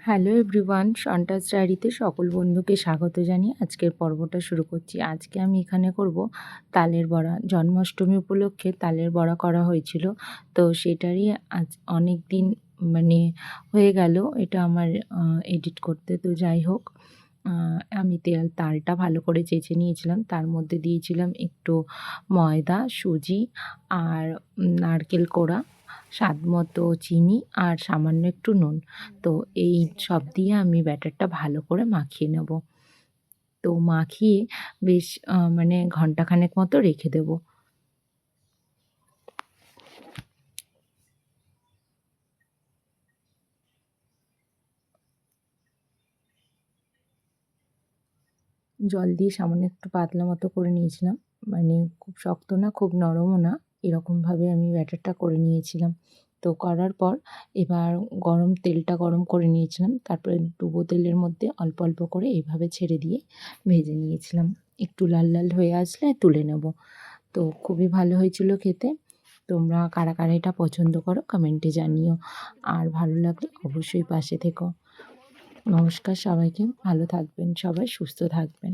Hello everyone, সন্টাস ডায়েরিতে সকল বন্ধুকে স্বাগত জানিয়ে আজকের পর্বটা শুরু করছি। আজকে আমি এখানে করব তালের বড়া। জন্মাষ্টমী উপলক্ষে তালের বড়া করা হয়েছিল, তো সেটারই আজ অনেক দিন মানে হয়ে গেল এটা আমার এডিট করতে। তো যাই হোক, আমি তালটা ভালো করে চেঁচে নিয়েছিলাম, তার মধ্যে দিয়েছিলাম একটু ময়দা, সুজি আর নারকেল কোড়া, স্বাদমতো চিনি আর সামান্য একটু নুন। তো এই সব দিয়ে আমি ব্যাটারটা ভালো করে মাখিয়ে নেব। তো মাখিয়ে বেশ মানে ঘন্টাখানেক মতো রেখে দেব। জল দিয়ে সামান্য একটু পাতলা মতো করে নিয়েছিলাম, মানে খুব শক্ত না খুব নরমও না, এরকমভাবে আমি ব্যাটারটা করে নিয়েছিলাম। তো করার পর এবার তেলটা গরম করে নিয়েছিলাম, তারপরে ডুবো তেলের মধ্যে অল্প অল্প করে এইভাবে ছেড়ে দিয়ে ভেজে নিয়েছিলাম। একটু লাল লাল হয়ে আসলে তুলে নেব। তো খুবই ভালো হয়েছিল খেতে। তোমরা কারা কারা এটা পছন্দ করো কমেন্টে জানিও, আর ভালো লাগলে অবশ্যই পাশে থেকো। নমস্কার সবাইকে, ভালো থাকবেন, সবাই সুস্থ থাকবেন।